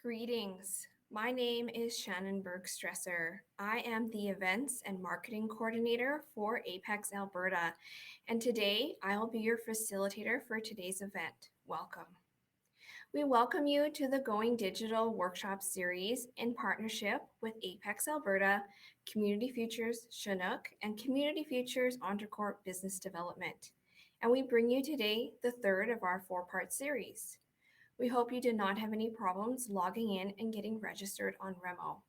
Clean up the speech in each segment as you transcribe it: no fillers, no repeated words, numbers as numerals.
Greetings. My name is Shannon Bergstresser. I am the Events and Marketing Coordinator for Apex Alberta, and today I will be your facilitator for today's event. Welcome. We welcome you to the Going Digital Workshop Series in partnership with Apex Alberta, Community Futures Chinook, and Community Futures Entre-Corp Business Development. And we bring you today the third of our four-part series. We hope you did not have any problems logging in and getting registered on Remo.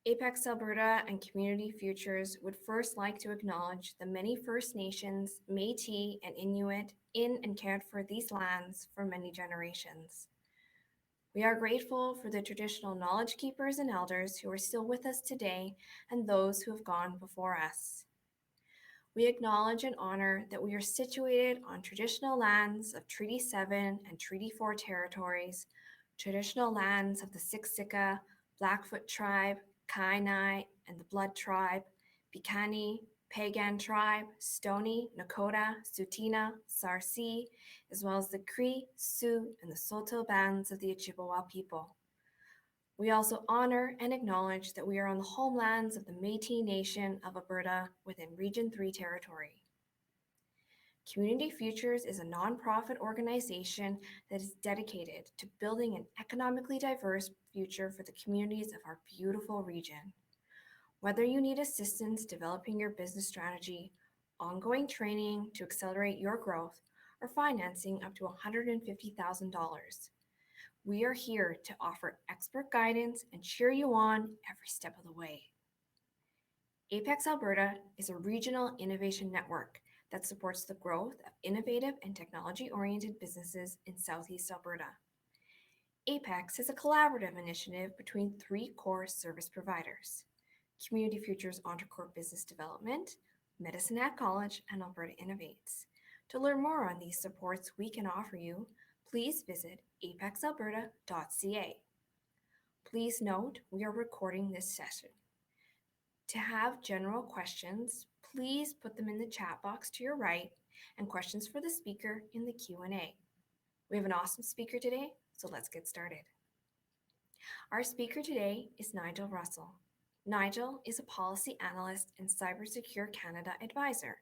Apex Alberta and Community Futures would first like to acknowledge the many First Nations, Métis, and Inuit in and cared for these lands for many generations. We are grateful for the traditional knowledge keepers and elders who are still with us today and those who have gone before us. We acknowledge and honor that we are situated on traditional lands of Treaty 7 and Treaty 4 territories, traditional lands of the Siksika, Blackfoot Tribe, Kainai, and the Blood Tribe, Piikani, Pagan Tribe, Stoney, Nakota, Tsuut'ina, Sarsi, as well as the Cree, Sioux, and the Saulteaux bands of the Ojibwa people. We also honor and acknowledge that we are on the homelands of the Métis Nation of Alberta within Region 3 territory. Community Futures is a nonprofit organization that is dedicated to building an economically diverse future for the communities of our beautiful region. Whether you need assistance developing your business strategy, ongoing training to accelerate your growth, or financing up to $150,000, we are here to offer expert guidance and cheer you on every step of the way. Apex Alberta is a regional innovation network that supports the growth of innovative and technology-oriented businesses in Southeast Alberta. Apex is a collaborative initiative between three core service providers: Community Futures Entre-Corp Business Development, Medicine at College, and Alberta Innovates. To learn more on these supports we can offer you, please visit apexalberta.ca. Please note we are recording this session. To have general questions, please put them in the chat box to your right and questions for the speaker in the Q&A. We have an awesome speaker today, so let's get started. Our speaker today is Nigel Russell. Nigel is a policy analyst and Cybersecure Canada advisor.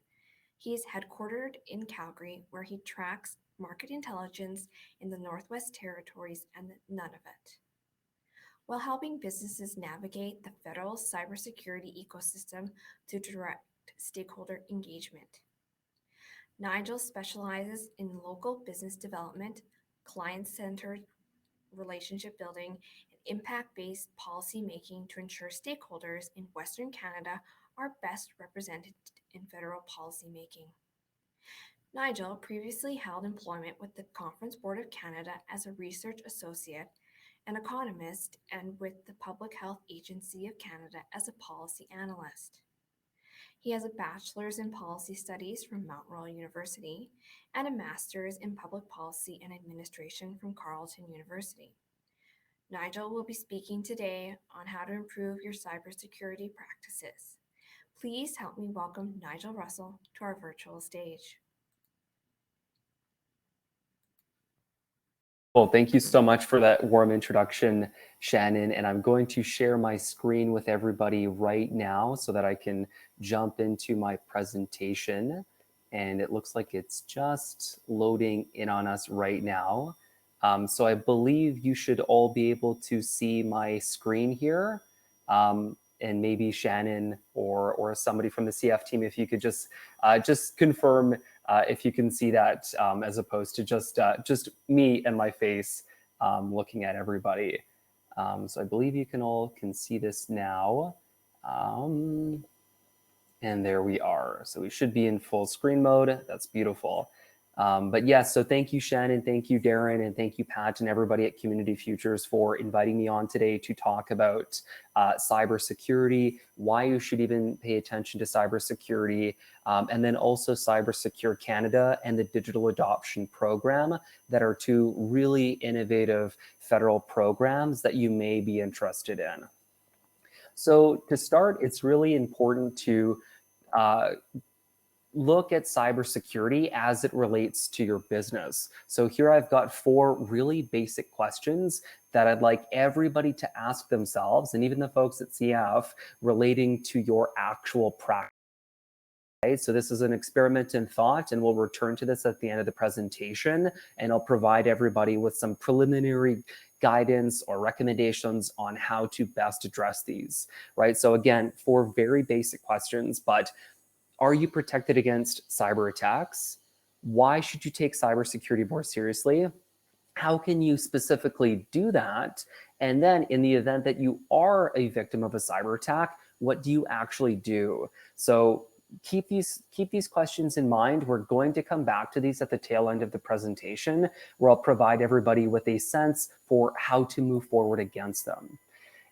He is headquartered in Calgary, where he tracks market intelligence in the Northwest Territories and the Nunavut, while helping businesses navigate the federal cybersecurity ecosystem to direct stakeholder engagement. Nigel specializes in local business development, client-centered relationship building, and impact-based policy making to ensure stakeholders in Western Canada are best represented in federal policy making. Nigel previously held employment with the Conference Board of Canada as a research associate, an economist, and with the Public Health Agency of Canada as a policy analyst. He has a bachelor's in policy studies from Mount Royal University and a master's in public policy and administration from Carleton University. Nigel will be speaking today on how to improve your cybersecurity practices. Please help me welcome Nigel Russell to our virtual stage. Well, thank you so much for that warm introduction, Shannon. And I'm going to share my screen with everybody right now so that I can jump into my presentation. And it looks like it's just loading in on us right now. So I believe you should all be able to see my screen here. And maybe Shannon or somebody from the CF team, if you could just confirm if you can see that, as opposed to just me and my face looking at everybody. So I believe you can see this now. And there we are. So we should be in full screen mode. That's beautiful. But yes, so thank you, Shannon, thank you, Darren, and thank you, Pat, and everybody at Community Futures for inviting me on today to talk about cybersecurity, why you should even pay attention to cybersecurity, and then also Cybersecure Canada and the Digital Adoption Program, that are two really innovative federal programs that you may be interested in. So to start, it's really important to look at cybersecurity as it relates to your business. So here I've got 4 really basic questions that I'd like everybody to ask themselves, and even the folks at CF, relating to your actual practice. Okay, so this is an experiment in thought, and we'll return to this at the end of the presentation, and I'll provide everybody with some preliminary guidance or recommendations on how to best address these, right? So again, 4 very basic questions, but are you protected against cyber attacks? Why should you take cybersecurity more seriously? How can you specifically do that? And then in the event that you are a victim of a cyber attack, what do you actually do? So keep these questions in mind. We're going to come back to these at the tail end of the presentation, where I'll provide everybody with a sense for how to move forward against them.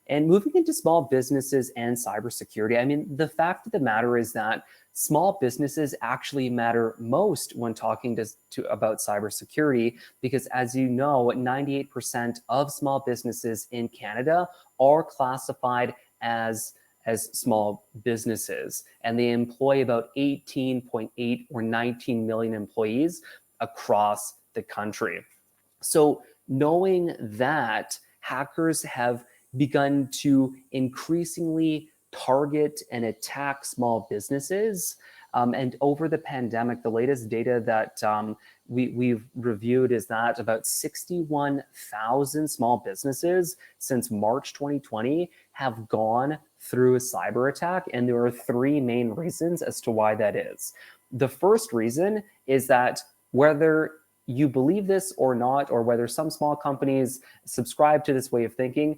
And moving into small businesses and cybersecurity, I mean, the fact of the matter is that small businesses actually matter most when talking about cybersecurity, because as you know, 98% of small businesses in Canada are classified as small businesses, and they employ about 18.8 or 19 million employees across the country. So knowing that, hackers have begun to increasingly target and attack small businesses. And over the pandemic, the latest data that we've reviewed is that about 61,000 small businesses since March 2020 have gone through a cyber attack. And there are 3 main reasons as to why that is. The first reason is that whether you believe this or not, or whether some small companies subscribe to this way of thinking,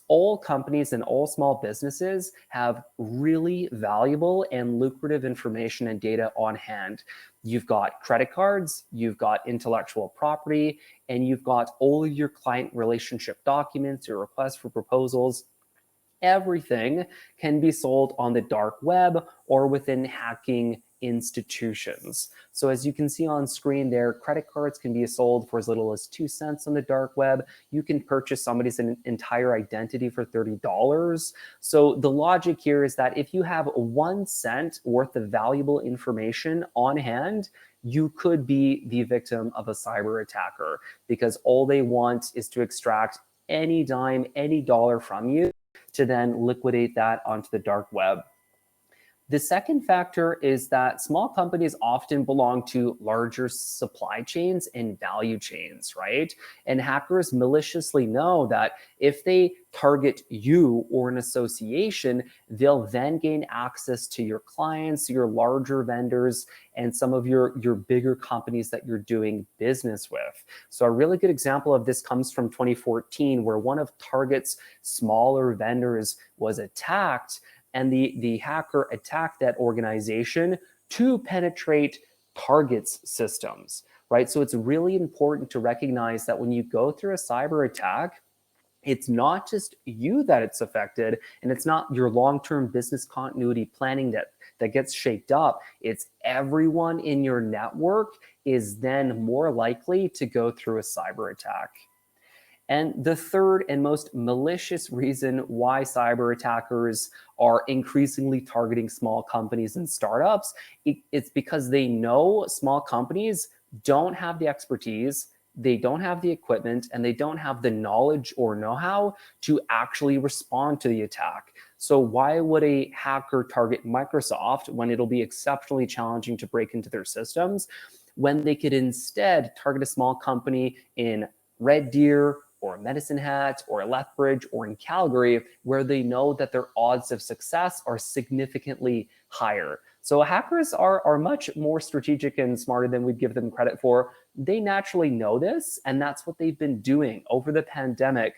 all companies and all small businesses have really valuable and lucrative information and data on hand. You've got credit cards, you've got intellectual property, and you've got all of your client relationship documents, your requests for proposals. Everything can be sold on the dark web or within hacking institutions. So as you can see on screen there, credit cards can be sold for as little as 2 cents on the dark web. You can purchase somebody's entire identity for $30. So the logic here is that if you have 1 cent worth of valuable information on hand, you could be the victim of a cyber attacker, because all they want is to extract any dime, any dollar from you, to then liquidate that onto the dark web. The second factor is that small companies often belong to larger supply chains and value chains, right? And hackers maliciously know that if they target you or an association, they'll then gain access to your clients, your larger vendors, and some of your bigger companies that you're doing business with. So a really good example of this comes from 2014, where one of Target's smaller vendors was attacked, and the hacker attacked that organization to penetrate Target's systems, right? So it's really important to recognize that when you go through a cyber attack, it's not just you that it's affected, and it's not your long-term business continuity planning that gets shaked up. It's everyone in your network is then more likely to go through a cyber attack. And the third and most malicious reason why cyber attackers are increasingly targeting small companies and startups, it's because they know small companies don't have the expertise, they don't have the equipment, and they don't have the knowledge or know-how to actually respond to the attack. So why would a hacker target Microsoft when it'll be exceptionally challenging to break into their systems, when they could instead target a small company in Red Deer or Medicine Hat or Lethbridge or in Calgary, where they know that their odds of success are significantly higher? So hackers are much more strategic and smarter than we'd give them credit for. They naturally know this, and that's what they've been doing over the pandemic.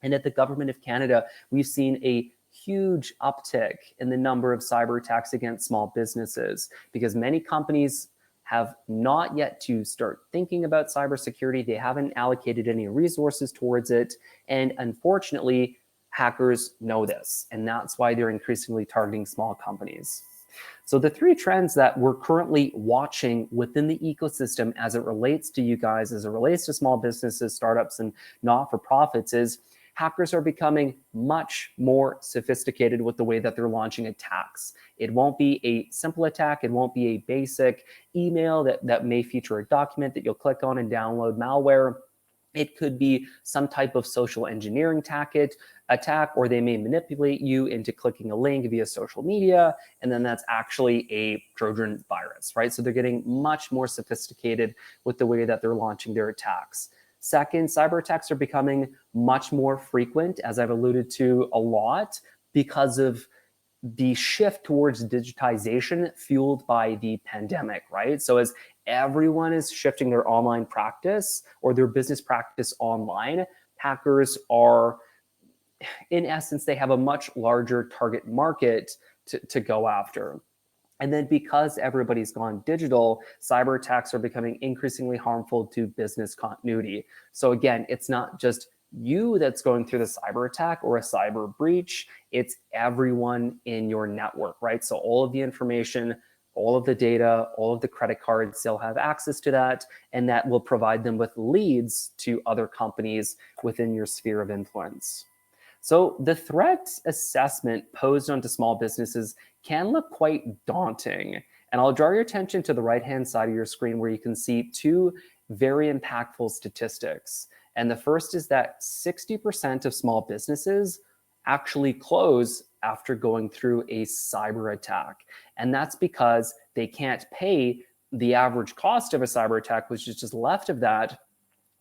And at the Government of Canada, we've seen a huge uptick in the number of cyber attacks against small businesses, because many companies have not yet to start thinking about cybersecurity. They haven't allocated any resources towards it. And unfortunately, hackers know this, and that's why they're increasingly targeting small companies. So the 3 trends that we're currently watching within the ecosystem as it relates to you guys, as it relates to small businesses, startups, and not-for-profits, is hackers are becoming much more sophisticated with the way that they're launching attacks. It won't be a simple attack. It won't be a basic email that may feature a document that you'll click on and download malware. It could be some type of social engineering attack, or they may manipulate you into clicking a link via social media, and then that's actually a Trojan virus, right? So they're getting much more sophisticated with the way that they're launching their attacks. Second, cyber attacks are becoming much more frequent, as I've alluded to a lot, because of the shift towards digitization fueled by the pandemic, right? So as everyone is shifting their online practice or their business practice online, hackers are, in essence, they have a much larger target market to go after. And then because everybody's gone digital, cyber attacks are becoming increasingly harmful to business continuity. So again, it's not just you that's going through the cyber attack or a cyber breach, it's everyone in your network, right? So all of the information, all of the data, all of the credit cards, they'll have access to that, and that will provide them with leads to other companies within your sphere of influence. So the threat assessment posed onto small businesses can look quite daunting. And I'll draw your attention to the right-hand side of your screen where you can see two very impactful statistics. And the first is that 60% of small businesses actually close after going through a cyber attack. And that's because they can't pay the average cost of a cyber attack, which is just left of that,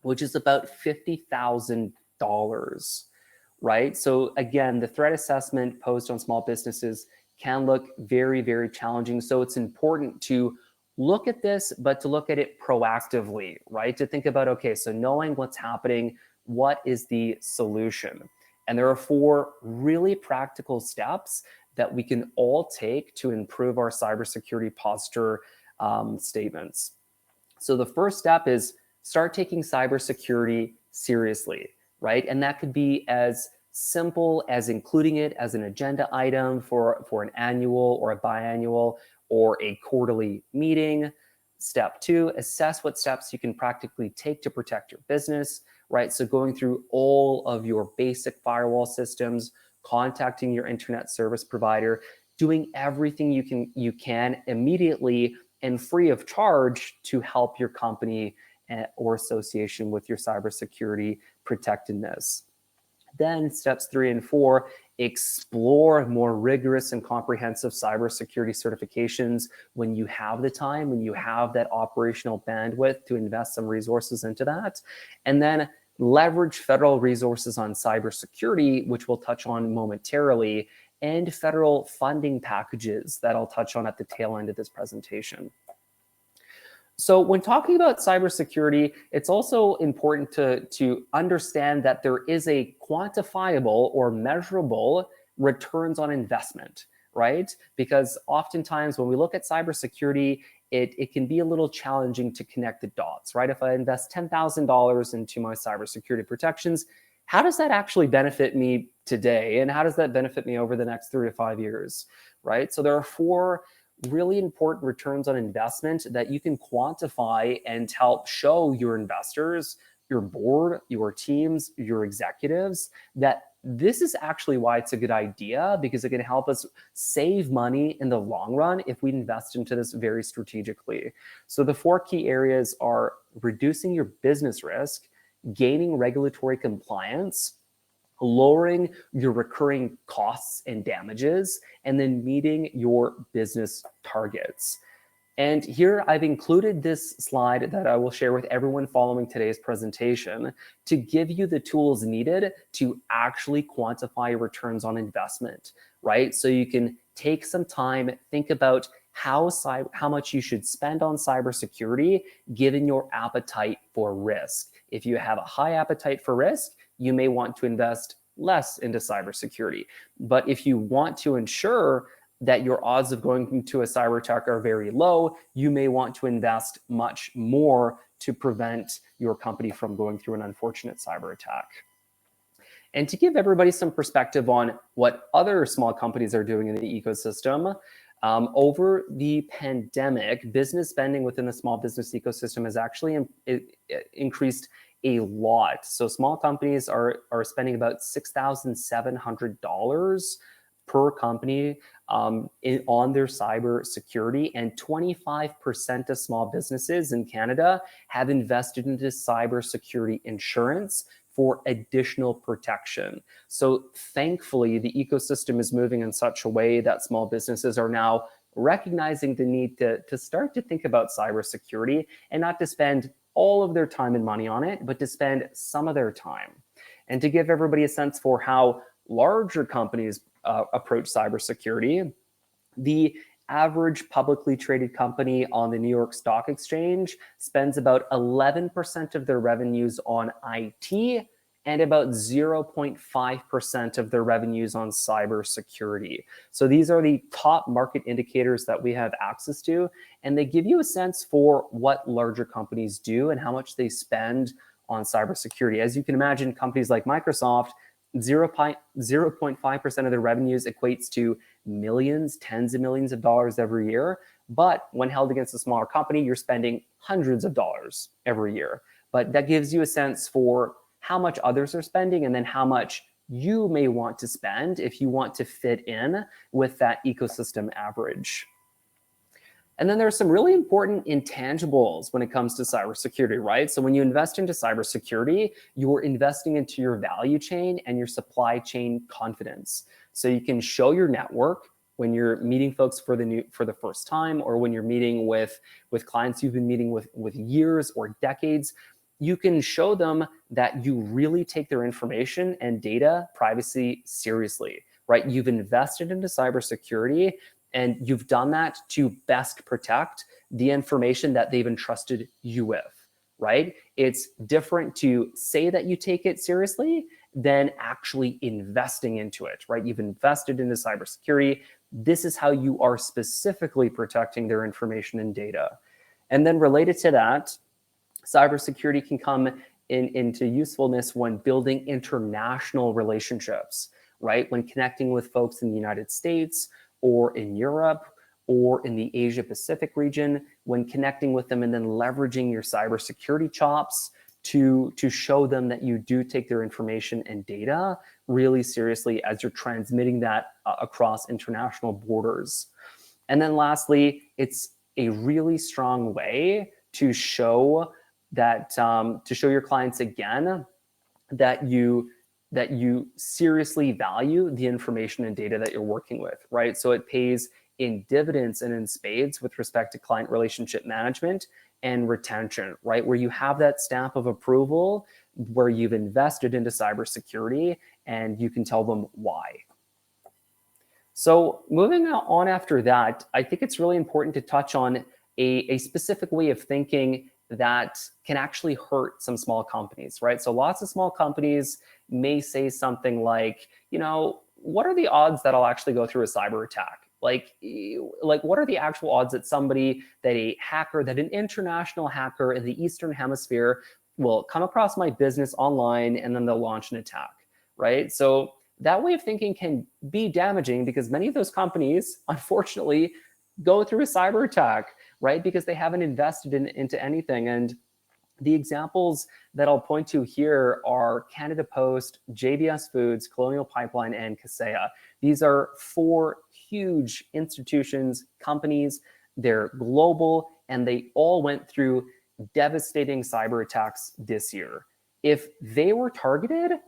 which is about $50,000. Right? So again, the threat assessment posed on small businesses can look very, very challenging. So it's important to look at this, but to look at it proactively, right? To think about, okay, so knowing what's happening, what is the solution? And there are 4 really practical steps that we can all take to improve our cybersecurity posture statements. So the first step is start taking cybersecurity seriously, right? And that could be as simple as including it as an agenda item for an annual or a biannual or a quarterly meeting. Step 2, assess what steps you can practically take to protect your business, right? So going through all of your basic firewall systems, contacting your internet service provider, doing everything you can immediately and free of charge to help your company or association with your cybersecurity protectedness. Then steps 3 and 4, explore more rigorous and comprehensive cybersecurity certifications when you have the time, when you have that operational bandwidth to invest some resources into that. And then leverage federal resources on cybersecurity, which we'll touch on momentarily, and federal funding packages that I'll touch on at the tail end of this presentation. So when talking about cybersecurity, it's also important to understand that there is a quantifiable or measurable returns on investment, right? Because oftentimes when we look at cybersecurity, it can be a little challenging to connect the dots, right? If I invest $10,000 into my cybersecurity protections, how does that actually benefit me today? And how does that benefit me over the next 3 to 5 years, right? So there are 4 really important returns on investment that you can quantify and help show your investors, your board, your teams, your executives that this is actually why it's a good idea, because it can help us save money in the long run if we invest into this very strategically. So the 4 key areas are reducing your business risk, gaining regulatory compliance, lowering your recurring costs and damages, and then meeting your business targets. And here I've included this slide that I will share with everyone following today's presentation to give you the tools needed to actually quantify returns on investment, right? So you can take some time, think about how much you should spend on cybersecurity given your appetite for risk. If you have a high appetite for risk, you may want to invest less into cybersecurity. But if you want to ensure that your odds of going into a cyber attack are very low, you may want to invest much more to prevent your company from going through an unfortunate cyber attack. And to give everybody some perspective on what other small companies are doing in the ecosystem, over the pandemic, business spending within the small business ecosystem has actually increased a lot. So small companies are spending about $6,700 per company on their cyber security, and 25% of small businesses in Canada have invested into cybersecurity insurance for additional protection. So thankfully, the ecosystem is moving in such a way that small businesses are now recognizing the need to start to think about cybersecurity and not to spend all of their time and money on it, but to spend some of their time. And to give everybody a sense for how larger companies approach cybersecurity, the average publicly traded company on the New York Stock Exchange spends about 11% of their revenues on IT and about 0.5% of their revenues on cybersecurity. So these are the top market indicators that we have access to, and they give you a sense for what larger companies do and how much they spend on cybersecurity. As you can imagine, companies like Microsoft, 0.5% of their revenues equates to millions, tens of millions of dollars every year. But when held against a smaller company, you're spending hundreds of dollars every year. But that gives you a sense for how much others are spending and then how much you may want to spend if you want to fit in with that ecosystem average. And then there's some really important intangibles when it comes to cybersecurity, right? So when you invest into cybersecurity, you're investing into your value chain and your supply chain confidence. So you can show your network when you're meeting folks for the first time, or when you're meeting with clients you've been meeting with years or decades. You can show them that you really take their information and data privacy seriously, right? You've invested into cybersecurity, and you've done that to best protect the information that they've entrusted you with, right? It's different to say that you take it seriously than actually investing into it, right? You've invested into cybersecurity. This is how you are specifically protecting their information and data. And then related to that, cybersecurity can come into usefulness when building international relationships, right? When connecting with folks in the United States or in Europe or in the Asia Pacific region, when connecting with them and then leveraging your cybersecurity chops to show them that you do take their information and data really seriously as you're transmitting that across international borders. And then lastly, it's a really strong way to show that to show your clients again that you seriously value the information and data that you're working with, right? So it pays in dividends and in spades with respect to client relationship management and retention, right? Where you have that stamp of approval, where you've invested into cybersecurity and you can tell them why. So moving on after that, I think it's really important to touch on a specific way of thinking that can actually hurt some small companies, right? So lots of small companies may say something like, what are the odds that I'll actually go through a cyber attack? Like what are the actual odds that that an international hacker in the Eastern Hemisphere will come across my business online and then they'll launch an attack, right? So that way of thinking can be damaging because many of those companies, unfortunately, go through a cyber attack, right? Because they haven't invested into anything. And the examples that I'll point to here are Canada Post, JBS Foods, Colonial Pipeline, and Kaseya. These are 4 huge institutions, companies. They're global, and they all went through devastating cyber attacks this year. If they were targeted,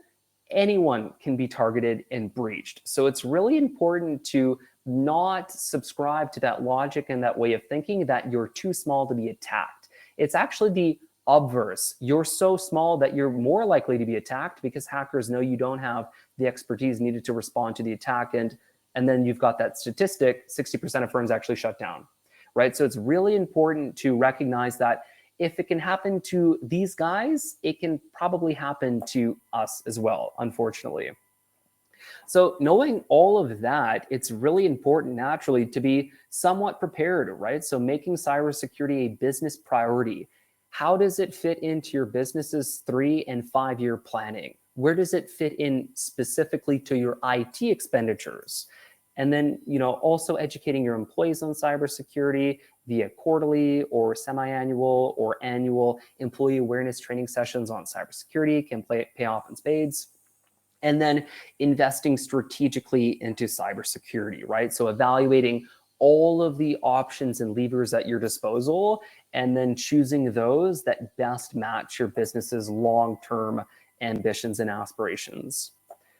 anyone can be targeted and breached. So it's really important to not subscribe to that logic and that way of thinking that you're too small to be attacked. It's actually the obverse. You're so small that you're more likely to be attacked because hackers know you don't have the expertise needed to respond to the attack. And then you've got that statistic, 60% of firms actually shut down, right? So it's really important to recognize that if it can happen to these guys, it can probably happen to us as well, unfortunately. So knowing all of that, it's really important naturally to be somewhat prepared, right? So making cybersecurity a business priority. How does it fit into your business's 3 and 5 year planning? Where does it fit in specifically to your IT expenditures? And then, also educating your employees on cybersecurity via quarterly or semi-annual or annual employee awareness training sessions on cybersecurity can pay off in spades. And then investing strategically into cybersecurity, right? So evaluating all of the options and levers at your disposal, and then choosing those that best match your business's long-term ambitions and aspirations.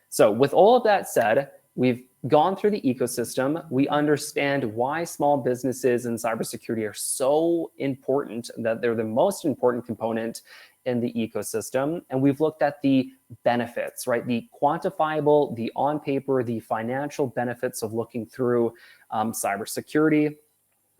So with all of that said, we've gone through the ecosystem. We understand why small businesses in cybersecurity are so important, that they're the most important component in the ecosystem. And we've looked at the benefits, right? The quantifiable, the on paper, the financial benefits of looking through cybersecurity.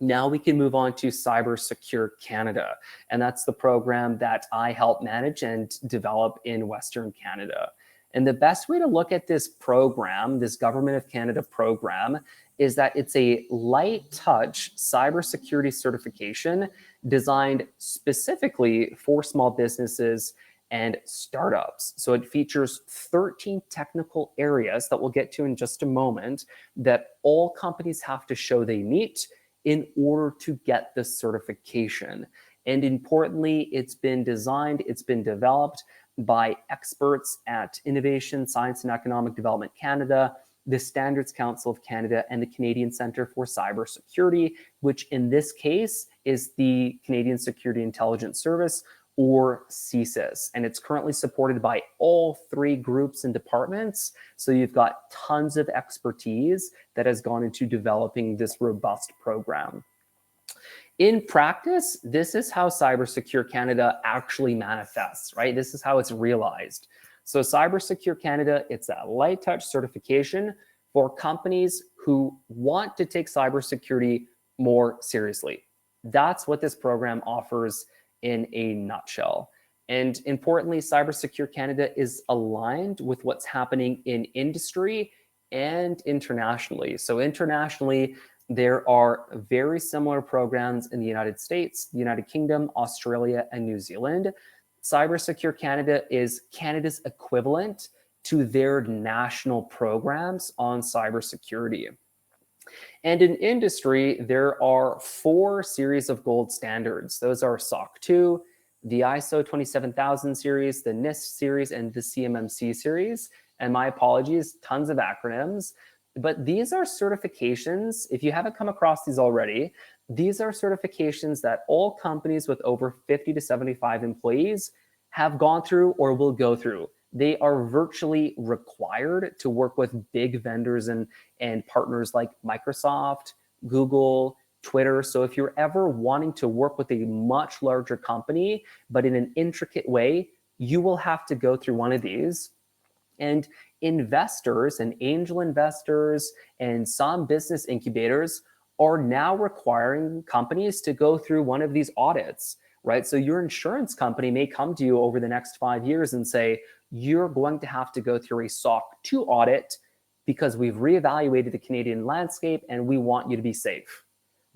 Now we can move on to Cybersecure Canada. And that's the program that I help manage and develop in Western Canada. And the best way to look at this program, this Government of Canada program, is that it's a light touch cybersecurity certification designed specifically for small businesses and startups. So it features 13 technical areas that we'll get to in just a moment that all companies have to show they meet in order to get the certification. And importantly, it's been designed, it's been developed by experts at Innovation, Science and Economic Development Canada, the Standards Council of Canada, and the Canadian Centre for Cybersecurity, which in this case is the Canadian Security Intelligence Service, or CSIS. And it's currently supported by all three groups and departments. So you've got tons of expertise that has gone into developing this robust program. In practice, this is how Cybersecure Canada actually manifests, right? This is how it's realized. So Cybersecure Canada, it's a light touch certification for companies who want to take cybersecurity more seriously. That's what this program offers in a nutshell. And importantly, Cybersecure Canada is aligned with what's happening in industry and internationally. So internationally, there are very similar programs in the United States, the United Kingdom, Australia, and New Zealand. Cybersecure Canada is Canada's equivalent to their national programs on cybersecurity. And in industry, there are 4 series of gold standards. Those are SOC 2, the ISO 27000 series, the NIST series, and the CMMC series. And my apologies, tons of acronyms. But these are certifications, if you haven't come across these already, these are certifications that all companies with over 50 to 75 employees have gone through or will go through. They are virtually required to work with big vendors and partners like Microsoft, Google, Twitter. So if you're ever wanting to work with a much larger company, but in an intricate way, you will have to go through one of these. And investors and angel investors and some business incubators are now requiring companies to go through one of these audits, right? So your insurance company may come to you over the next 5 years and say, you're going to have to go through a SOC 2 audit because we've reevaluated the Canadian landscape and we want you to be safe.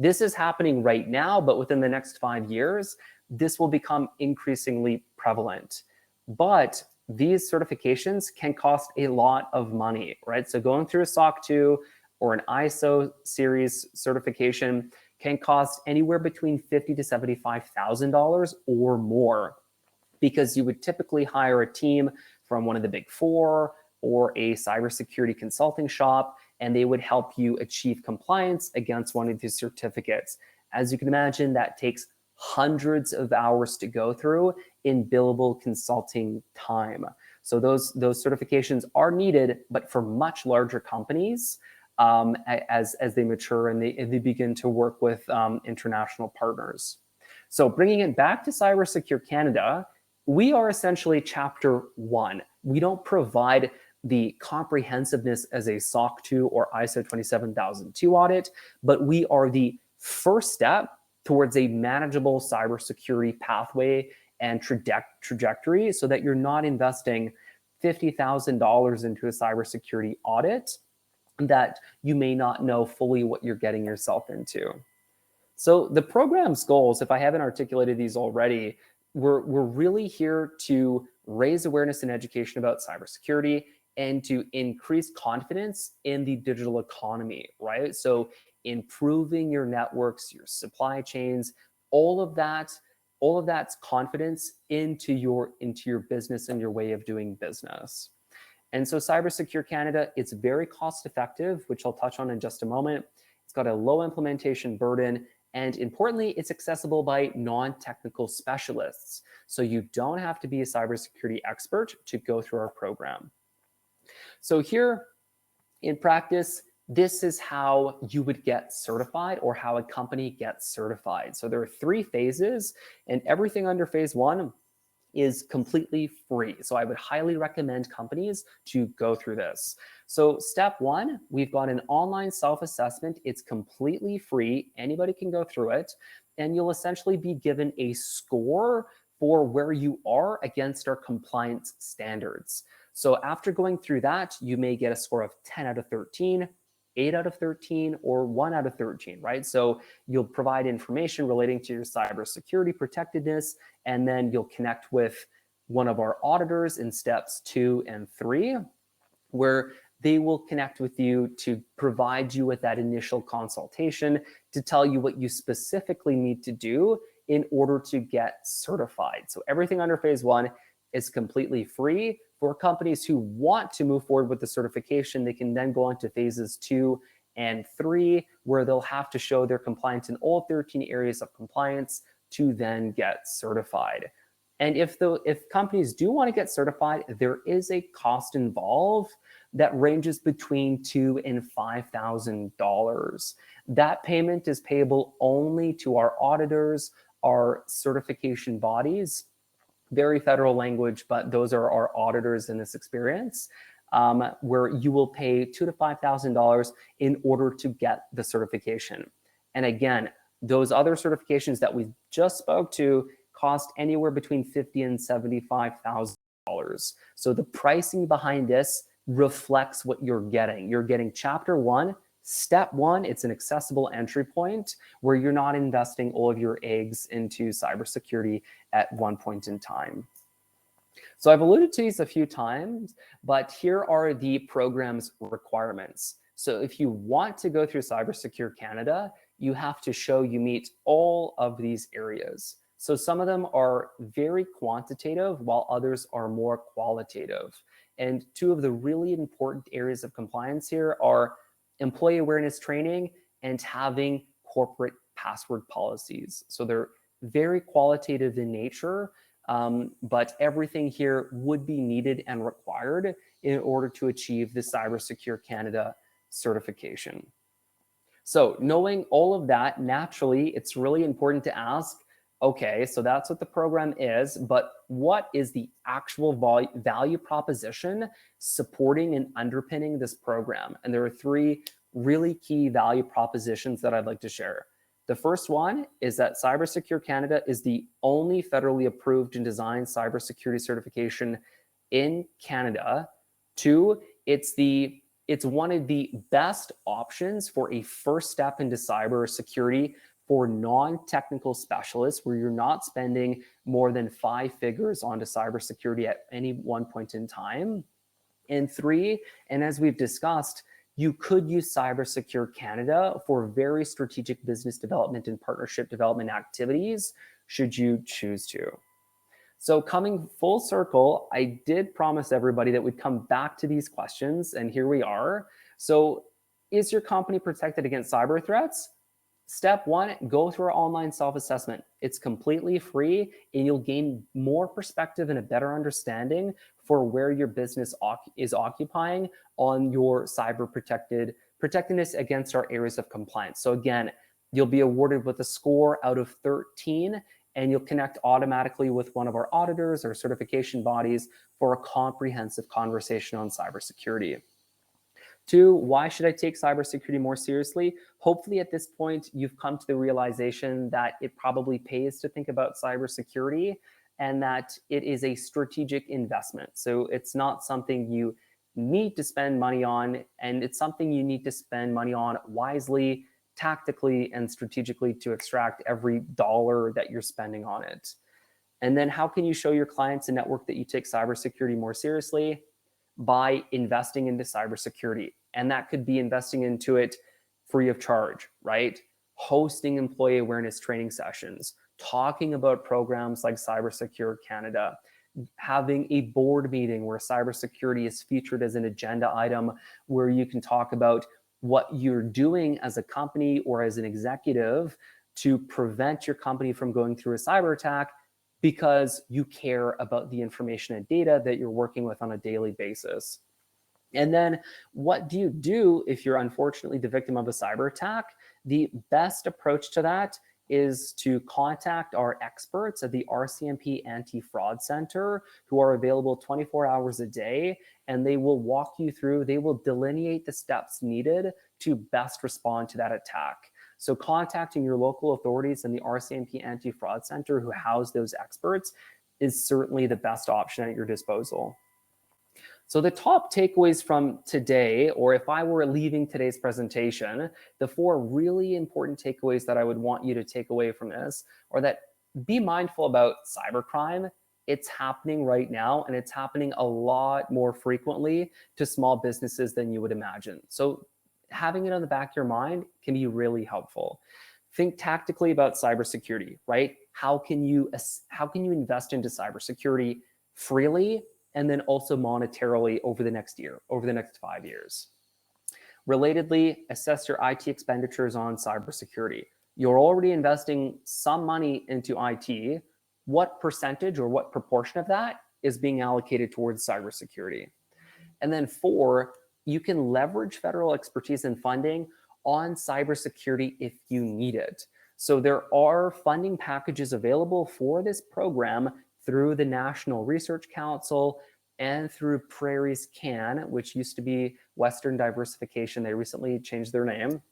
This is happening right now, but within the next 5 years, this will become increasingly prevalent. But these certifications can cost a lot of money, right? So going through a SOC 2 or an ISO series certification can cost anywhere between $50,000 to $75,000 or more, because you would typically hire a team from one of the big 4 or a cybersecurity consulting shop, and they would help you achieve compliance against one of these certificates. As you can imagine, that takes hundreds of hours to go through in billable consulting time. So those certifications are needed, but for much larger companies, as they mature and they begin to work with international partners. So bringing it back to Cybersecure Canada, we are essentially chapter 1. We don't provide the comprehensiveness as a SOC 2 or ISO 27002 audit, but we are the first step towards a manageable cybersecurity pathway and trajectory, so that you're not investing $50,000 into a cybersecurity audit that you may not know fully what you're getting yourself into. So the program's goals, if I haven't articulated these already, we're really here to raise awareness and education about cybersecurity and to increase confidence in the digital economy, right? So improving your networks, your supply chains, all of that's confidence into your business and your way of doing business. And so Cybersecure Canada, it's very cost effective, which I'll touch on in just a moment. It's got a low implementation burden, and importantly, it's accessible by non-technical specialists. So you don't have to be a cybersecurity expert to go through our program. So here in practice, this is how you would get certified, or how a company gets certified. So there are 3 phases, and everything under phase 1 is completely free. So I would highly recommend companies to go through this. So step 1, we've got an online self-assessment. It's completely free. Anybody can go through it, and you'll essentially be given a score for where you are against our compliance standards. So after going through that, you may get a score of 10 out of 13, 8 out of 13, or 1 out of 13, right? So you'll provide information relating to your cybersecurity protectedness, and then you'll connect with one of our auditors in steps 2 and 3, where they will connect with you to provide you with that initial consultation to tell you what you specifically need to do in order to get certified. So everything under phase 1 is completely free. For companies who want to move forward with the certification, they can then go on to phases 2 and 3, where they'll have to show their compliance in all 13 areas of compliance to then get certified. And if companies do want to get certified, there is a cost involved that ranges between $2,000 and $5,000. That payment is payable only to our auditors, our certification bodies. Very federal language, but those are our auditors in this experience, where you will pay $2,000 to $5,000 in order to get the certification. And again, those other certifications that we just spoke to cost anywhere between $50,000 and $75,000. So the pricing behind this reflects what you're getting. You're getting Chapter 1, Step 1. It's an accessible entry point where you're not investing all of your eggs into cybersecurity at one point in time. So I've alluded to these a few times, but here are the program's requirements. So if you want to go through Cybersecure Canada, you have to show you meet all of these areas. So some of them are very quantitative, while others are more qualitative. And 2 of the really important areas of compliance here are employee awareness training and having corporate password policies. So they're very qualitative in nature, but everything here would be needed and required in order to achieve the Cybersecure Canada certification. So knowing all of that, naturally, it's really important to ask, okay, so that's what the program is, but what is the actual value proposition supporting and underpinning this program? And there are 3 really key value propositions that I'd like to share. The first one is that Cybersecure Canada is the only federally approved and designed cybersecurity certification in Canada. 2, it's one of the best options for a first step into cybersecurity for non-technical specialists, where you're not spending more than 5 figures onto cybersecurity at any one point in time. And 3, and as we've discussed, you could use Cybersecure Canada for very strategic business development and partnership development activities, should you choose to. So coming full circle, I did promise everybody that we'd come back to these questions, and here we are. So is your company protected against cyber threats? Step 1, go through our online self-assessment. It's completely free, and you'll gain more perspective and a better understanding for where your business is occupying on your cyber protectedness against our areas of compliance. So again, you'll be awarded with a score out of 13, and you'll connect automatically with one of our auditors or certification bodies for a comprehensive conversation on cybersecurity. 2, why should I take cybersecurity more seriously? Hopefully at this point, you've come to the realization that it probably pays to think about cybersecurity, and that it is a strategic investment. So it's not something you need to spend money on, and it's something you need to spend money on wisely, tactically, and strategically to extract every dollar that you're spending on it. And then how can you show your clients and network that you take cybersecurity more seriously? By investing into cybersecurity. And that could be investing into it free of charge, right? Hosting employee awareness training sessions, talking about programs like Cybersecure Canada, having a board meeting where cybersecurity is featured as an agenda item, where you can talk about what you're doing as a company or as an executive to prevent your company from going through a cyber attack because you care about the information and data that you're working with on a daily basis. And then what do you do if you're unfortunately the victim of a cyber attack? The best approach to that is to contact our experts at the RCMP Anti-Fraud Center, who are available 24 hours a day, and they will walk you through, they will delineate the steps needed to best respond to that attack. So contacting your local authorities and the RCMP Anti-Fraud Center, who house those experts, is certainly the best option at your disposal. So the top takeaways from today, or if I were leaving today's presentation, the 4 really important takeaways that I would want you to take away from this are that be mindful about cybercrime. It's happening right now, and it's happening a lot more frequently to small businesses than you would imagine. So having it on the back of your mind can be really helpful. Think tactically about cybersecurity, right? How can you invest into cybersecurity freely and then also monetarily over the next year, over the next 5 years? Relatedly, assess your IT expenditures on cybersecurity. You're already investing some money into IT. What percentage or what proportion of that is being allocated towards cybersecurity? And then 4, you can leverage federal expertise and funding on cybersecurity if you need it. So there are funding packages available for this program through the National Research Council and through Prairie's CAN, which used to be Western Diversification. They recently changed their name.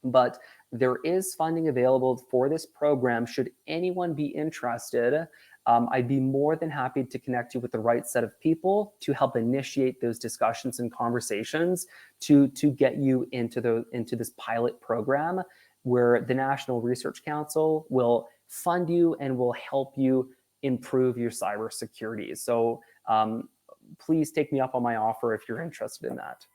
But there is funding available for this program should anyone be interested. I'd be more than happy to connect you with the right set of people to help initiate those discussions and conversations to get you into this pilot program where the National Research Council will fund you and will help you improve your cybersecurity. So please take me up on my offer if you're interested in that.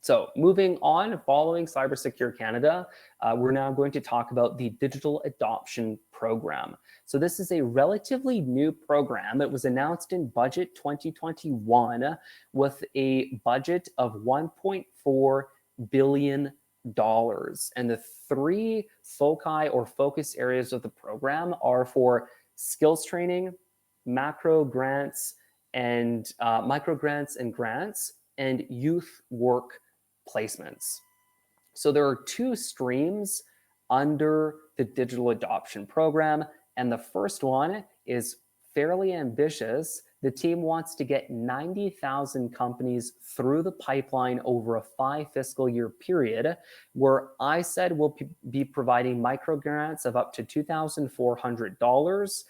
So moving on, following Cybersecure Canada, we're now going to talk about the Digital Adoption Program. So this is a relatively new program. It was announced in Budget 2021 with a budget of $1.4 billion. And the 3 foci or focus areas of the program are for skills training, macro grants, and micro grants and grants, and youth work placements. So there are 2 streams under the Digital Adoption Program, and the first one is fairly ambitious. The team wants to get 90,000 companies through the pipeline over a 5 fiscal year period, where I said we'll be providing micro grants of up to $2,400,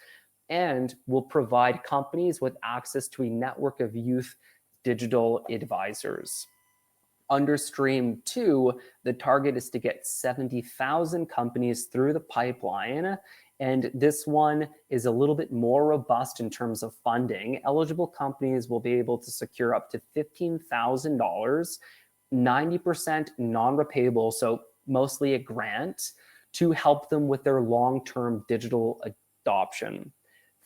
and will provide companies with access to a network of youth digital advisors. Under Stream 2, the target is to get 70,000 companies through the pipeline, and this one is a little bit more robust in terms of funding. Eligible companies will be able to secure up to $15,000, 90% non-repayable, so mostly a grant, to help them with their long-term digital adoption.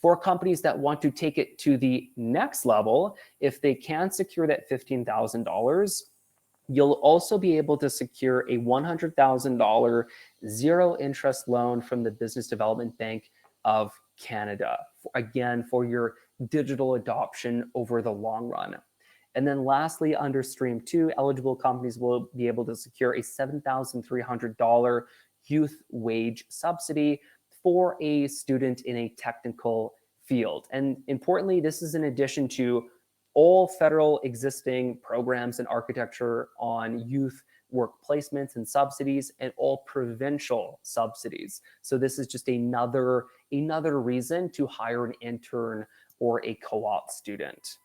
For companies that want to take it to the next level, if they can secure that $15,000, you'll also be able to secure a $100,000 zero interest loan from the Business Development Bank of Canada, again, for your digital adoption over the long run. And then lastly, under Stream 2, eligible companies will be able to secure a $7,300 youth wage subsidy for a student in a technical field. And importantly, this is in addition to all federal existing programs and architecture on youth work placements and subsidies, and all provincial subsidies. So this is just another reason to hire an intern or a co-op student.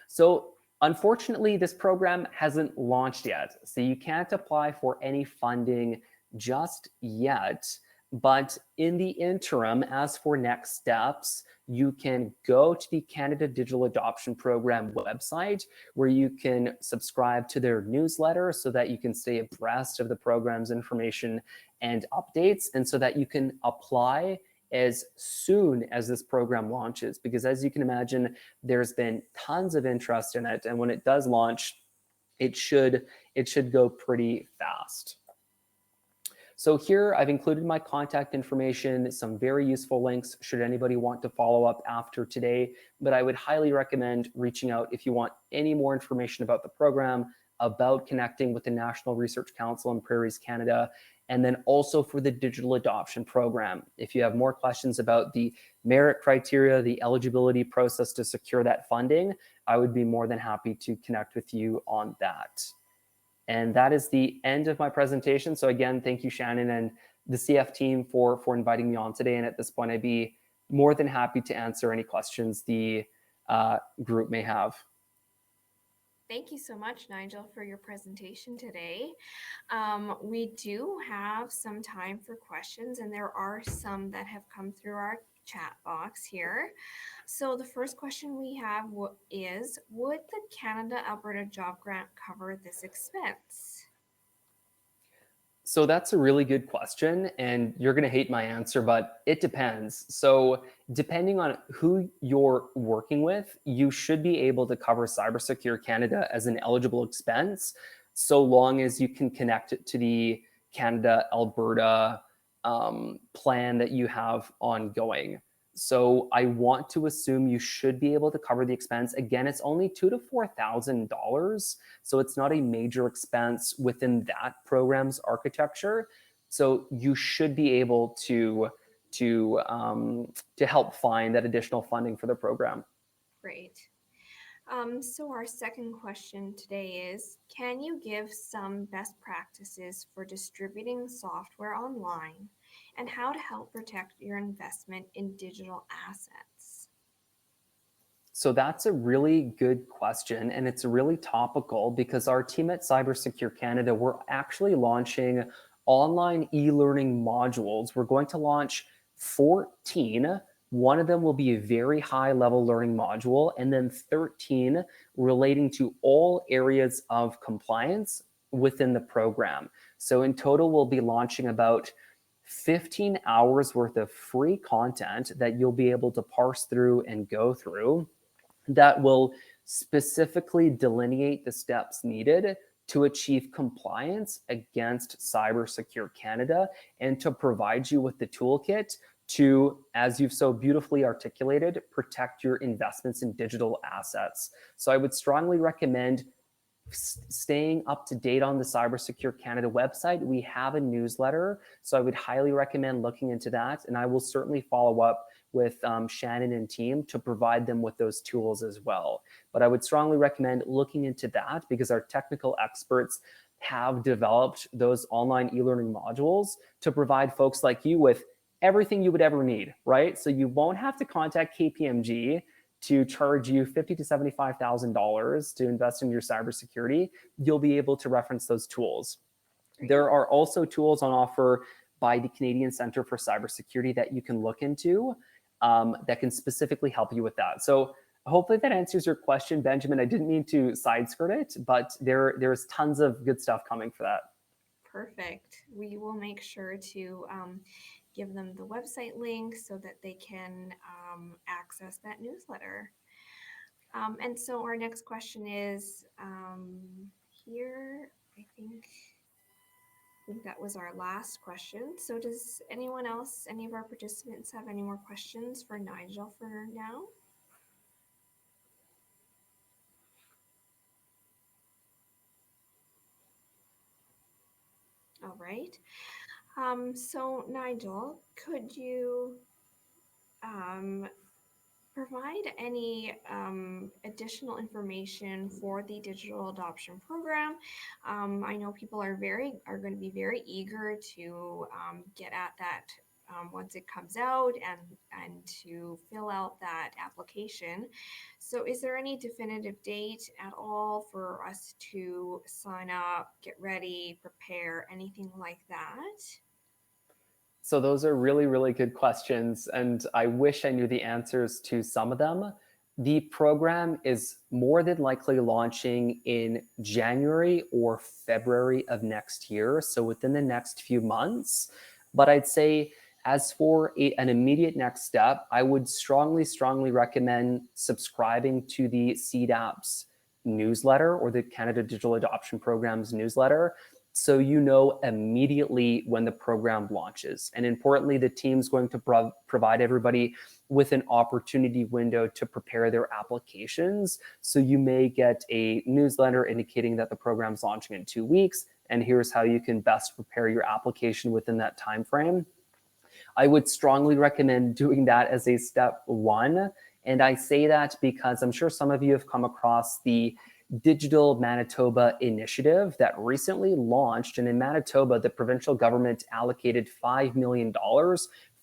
So unfortunately, this program hasn't launched yet, so you can't apply for any funding just yet. But in the interim, as for next steps, you can go to the Canada Digital Adoption Program website where you can subscribe to their newsletter so that you can stay abreast of the program's information and updates, and so that you can apply as soon as this program launches. Because as you can imagine, there's been tons of interest in it, and when it does launch, it should go pretty fast. So here I've included my contact information, some very useful links should anybody want to follow up after today, but I would highly recommend reaching out if you want any more information about the program, about connecting with the National Research Council in Prairies Canada, and then also for the digital adoption program. If you have more questions about the merit criteria, the eligibility process to secure that funding, I would be more than happy to connect with you on that. And that is the end of my presentation. So again, thank you, Shannon, and the CF team for inviting me on today. And at this point, I'd be more than happy to answer any questions the group may have. Thank you so much, Nigel, for your presentation today. We do have some time for questions, and there are some that have come through our chat box here. So the first question we have is, would the Canada Alberta Job Grant cover this expense? So that's a really good question, and you're going to hate my answer, but it depends. So depending on who you're working with, you should be able to cover Cybersecure Canada as an eligible expense, so long as you can connect it to the Canada Alberta plan that you have ongoing. So I want to assume you should be able to cover the expense. Again, it's only $2,000 to $4,000, so it's not a major expense within that program's architecture. So you should be able to help find that additional funding for the program. Great. So our second question today is, can you give some best practices for distributing software online and how to help protect your investment in digital assets? So that's a really good question, and it's really topical because our team at Cybersecure Canada, we're actually launching online e-learning modules. We're going to launch 14. One of them will be a very high level learning module, and then 13 relating to all areas of compliance within the program. So in total, we'll be launching about 15 hours worth of free content that you'll be able to parse through and go through, that will specifically delineate the steps needed to achieve compliance against Cybersecure Canada and to provide you with the toolkit to, as you've so beautifully articulated, protect your investments in digital assets. So I would strongly recommend staying up to date on the Cybersecure Canada website. We have a newsletter, so I would highly recommend looking into that. And I will certainly follow up with Shannon and team to provide them with those tools as well. But I would strongly recommend looking into that because our technical experts have developed those online e-learning modules to provide folks like you with everything you would ever need, right? So you won't have to contact KPMG to charge you $50,000 to $75,000 to invest in your cybersecurity. You'll be able to reference those tools. Great. There are also tools on offer by the Canadian Centre for Cybersecurity that you can look into that can specifically help you with that. So hopefully that answers your question, Benjamin. I didn't mean to side skirt it, but there's tons of good stuff coming for that. Perfect. We will make sure to give them the website link so that they can access that newsletter. And so our next question is here, I think that was our last question. So does anyone else, any of our participants have any more questions for Nigel for now? All right. So Nigel, could you provide any additional information for the digital adoption program? I know people are going to be very eager to get at that once it comes out and to fill out that application. So is there any definitive date at all for us to sign up, get ready, prepare, anything like that? So those are really, really good questions, and I wish I knew the answers to some of them. The program is more than likely launching in January or February of next year, so within the next few months. But I'd say, as for an immediate next step, I would strongly, strongly recommend subscribing to the CDAP's newsletter, or the Canada Digital Adoption Program's newsletter, so you know immediately when the program launches. And importantly, the team's going to provide everybody with an opportunity window to prepare their applications. So you may get a newsletter indicating that the program's launching in 2 weeks, and here's how you can best prepare your application within that time frame. I would strongly recommend doing that as a step one. And I say that because I'm sure some of you have come across the Digital Manitoba initiative that recently launched. And in Manitoba, the provincial government allocated $5 million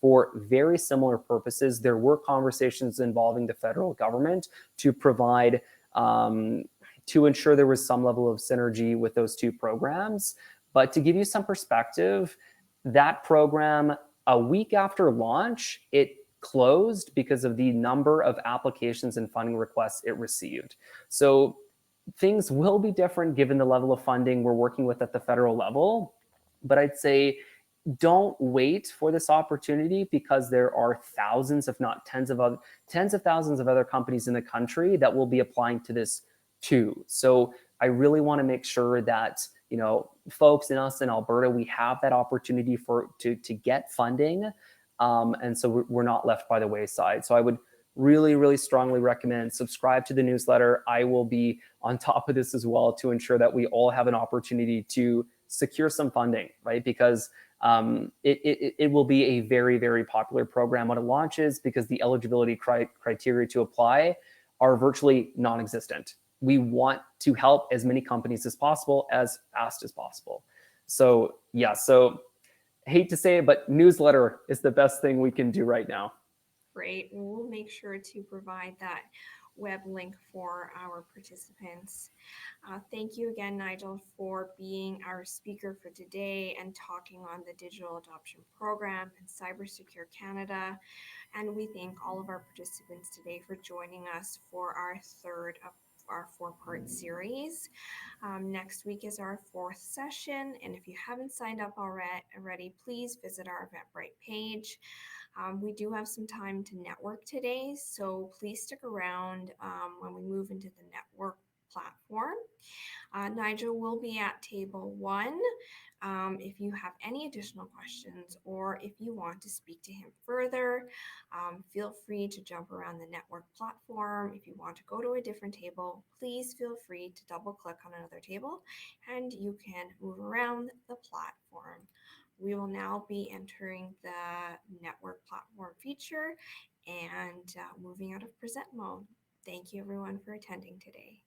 for very similar purposes. There were conversations involving the federal government to provide, to ensure there was some level of synergy with those two programs. But to give you some perspective, that program, a week after launch, it closed because of the number of applications and funding requests it received. So things will be different given the level of funding we're working with at the federal level. But I'd say don't wait for this opportunity, because there are thousands, if not tens of thousands of other companies in the country that will be applying to this too. So I really want to make sure that, folks in us in Alberta, we have that opportunity to get funding, and so we're not left by the wayside. So I would really, really strongly recommend subscribe to the newsletter. I will be on top of this as well to ensure that we all have an opportunity to secure some funding, right? Because it will be a very, very popular program when it launches, because the eligibility criteria to apply are virtually non-existent. We want to help as many companies as possible, as fast as possible. So yeah, so hate to say it, but newsletter is the best thing we can do right now. Great. We'll make sure to provide that web link for our participants. Thank you again, Nigel, for being our speaker for today and talking on the Digital Adoption Program and Cybersecure Canada. And we thank all of our participants today for joining us for our third of our four-part series. Next week is our fourth session, and if you haven't signed up already, please visit our Eventbrite page. We do have some time to network today, so please stick around when we move into the network platform. Nigel will be at table one. If you have any additional questions, or if you want to speak to him further, feel free to jump around the network platform. If you want to go to a different table, please feel free to double click on another table and you can move around the platform. We will now be entering the network platform feature and moving out of present mode. Thank you everyone for attending today.